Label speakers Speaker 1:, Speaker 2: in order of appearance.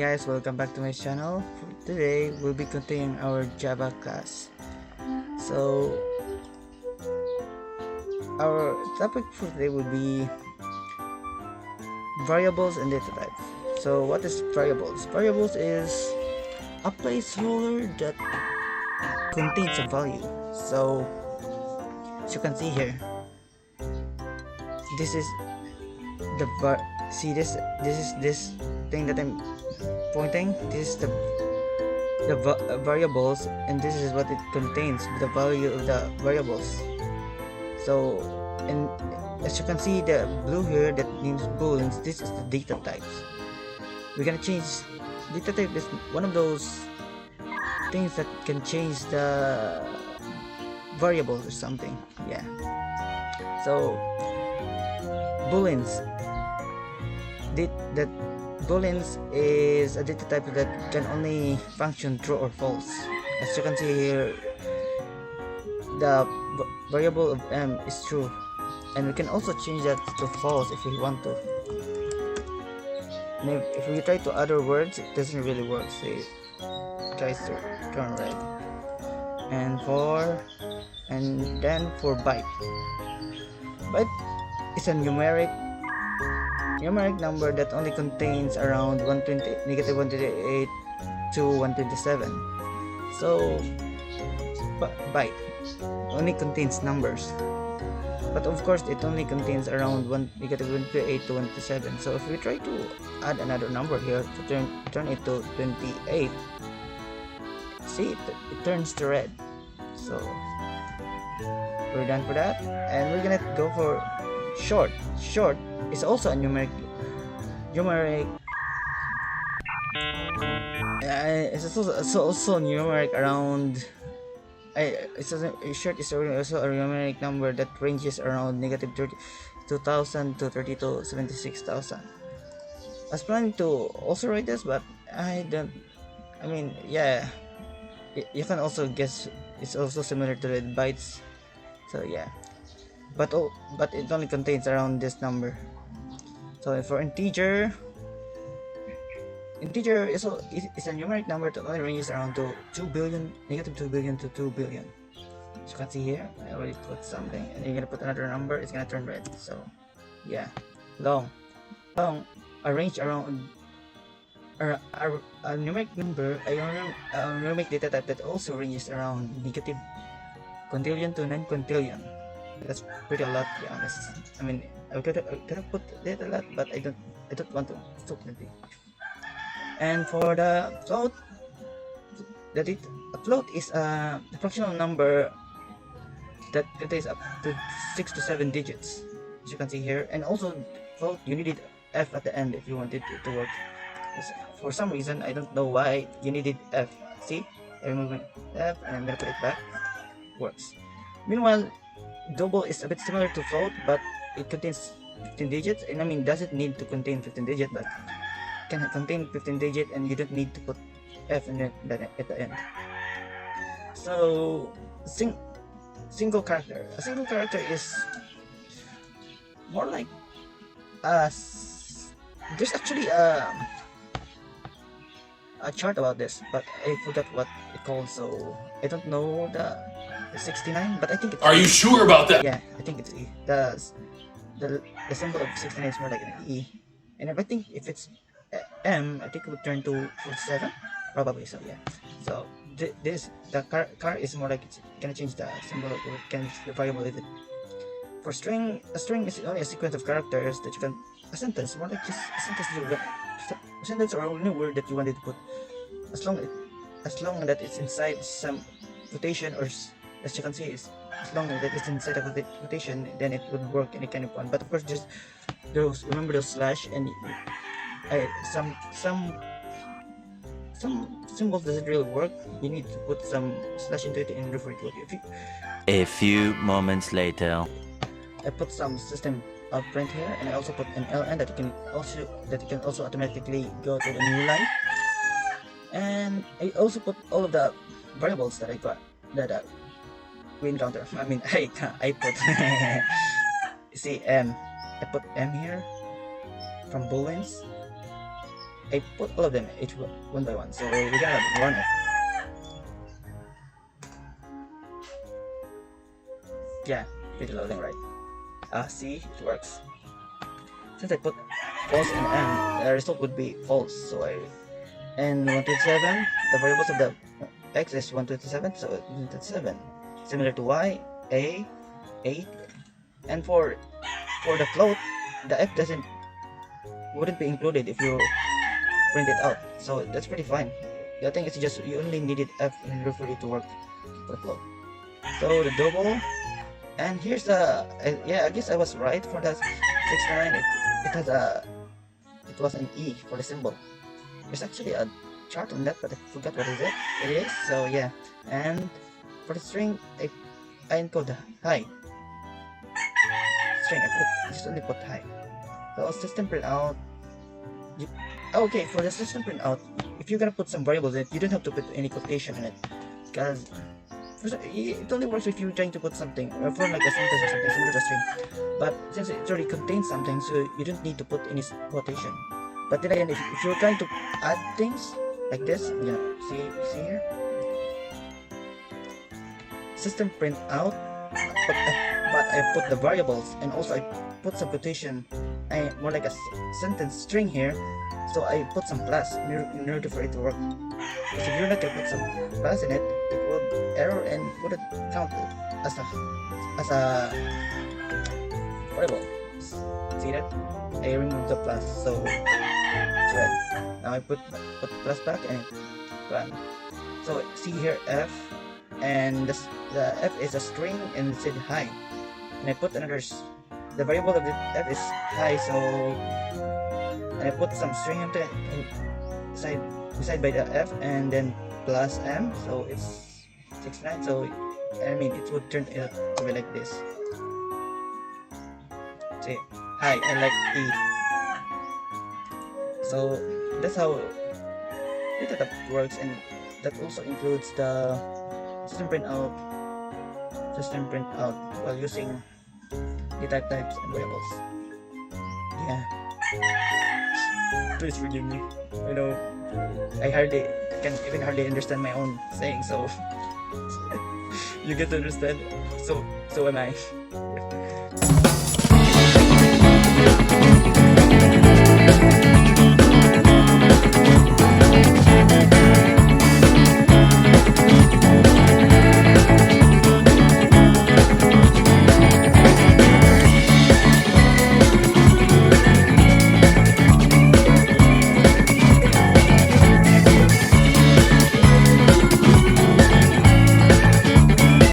Speaker 1: guys, welcome back to my channel. Today we'll be continuing our Java class. So our topic for today will be variables and data types. So what is variables? Variables is a placeholder that contains a value. So as you can see here, this is the this thing that I'm pointing. This is the variables, and this is what it contains, the value of the variables. So, and as you can see, the blue here that means booleans, this is the data types. We're gonna change data type is one of those things that can change the variables or something. Yeah. So booleans, that booleans is a data type that can only function true or false. As you can see here, the variable of m is true, and we can also change that to false if we want to. And if we try to other words, it doesn't really work, so it tries to turn red. And then for byte is a numeric number that only contains around negative 128 to 127. So byte only contains numbers, but of course it only contains around negative 128 to 127. So if we try to add another number here to turn it to 28, see it turns to red. So we're done for that, and we're gonna go for short is also a numeric it's also numeric around short is also a numeric number that ranges around negative 32,000 to 76,000. I was planning to also write this, but yeah, you can also guess it's also similar to the bytes. So yeah, but it only contains around this number. So for integer is a numeric number that only ranges around to 2 billion, negative 2 billion to 2 billion. As you can see here, I already put something, and you're gonna put another number, it's gonna turn red. So yeah, long a range around a numeric number, a numeric data type that also ranges around negative quintillion to 9 quintillion. That's pretty a lot, to be honest. I mean, I could have put that a lot, but I don't want to stop it. And for the float, a float is a fractional number that contains up to 6 to 7 digits, as you can see here. And also float, you needed f at the end if you wanted it to work. For some reason, I don't know why you needed f. See, I'm removing f and I'm gonna put it back. Works. Meanwhile, double is a bit similar to float, but it contains 15 digits, and I mean, doesn't need to contain 15 digits, but can contain 15 digits, and you don't need to put f in at the end. So single character. A single character is more like there's actually a chart about this, but I forgot what it called, so I don't know the 69, but I think it's
Speaker 2: Are you sure about that?
Speaker 1: Yeah, I think it's E. The symbol of 69 is more like an E, and I think if it's M, I think it would turn to 47, probably. So yeah, so the car is more like it's gonna change the symbol, or can the variable of it. For string, a string is only a sequence of characters that you can, a sentence, more like just a sentence or a new word that you wanted to put, as long that it's inside some quotation, or as you can see, as long as it's inside a quotation, then it would work any kind of one. But of course, just remember those slash, and some symbols doesn't really work. You need to put some slash into it and refer to it.
Speaker 3: A few moments later,
Speaker 1: I put some system print here, and I also put an ln that you can also automatically go to the new line. And I also put all of the variables that I got that we encounter. I mean, I put see I put m here from booleans, I put all of them each one by one. So we're gonna run it. Yeah, pretty loading, right? See, it works. Since I put false and m, the result would be false. So and 127, the variables of the x is 127, so 127. Similar to y, a, 8, and for the float, the f wouldn't be included if you print it out. So that's pretty fine. The thing is just you only needed f in order for it to work for the float. So the double, and here's the yeah, I guess I was right for the 69. It has it was an e for the symbol. There's actually a chart on that, but I forgot what it is. So yeah, and for the string, I encode the high string. I just only put high. So system printout. Okay, for the system printout, if you're gonna put some variables in it, you don't have to put any quotation in it, because it only works if you're trying to put something for like a sentence or something similar to a string. But since it already contains something, so you don't need to put any quotation. But then again, if you're trying to add things like this, you know, see here, system print out, but I put the variables, and also I put some quotation, more like a sentence string here. So I put some plus in order for it to work. Because if you're not gonna put some plus in it, it would error and wouldn't count as a variable. See that? I removed the plus, so it's red. Now I put plus back and run. So see here f, and the f is a string and it said high. And I put another, the variable of the f is high, so and I put some string beside by the f, and then plus m, so it's 69. So I mean it would turn it to be like this. See, hi, I like e. So that's how it works, and that also includes the system printout while using the types and variables. Yeah. Please forgive me. You know, I can even hardly understand my own saying, so you get to understand. So am I.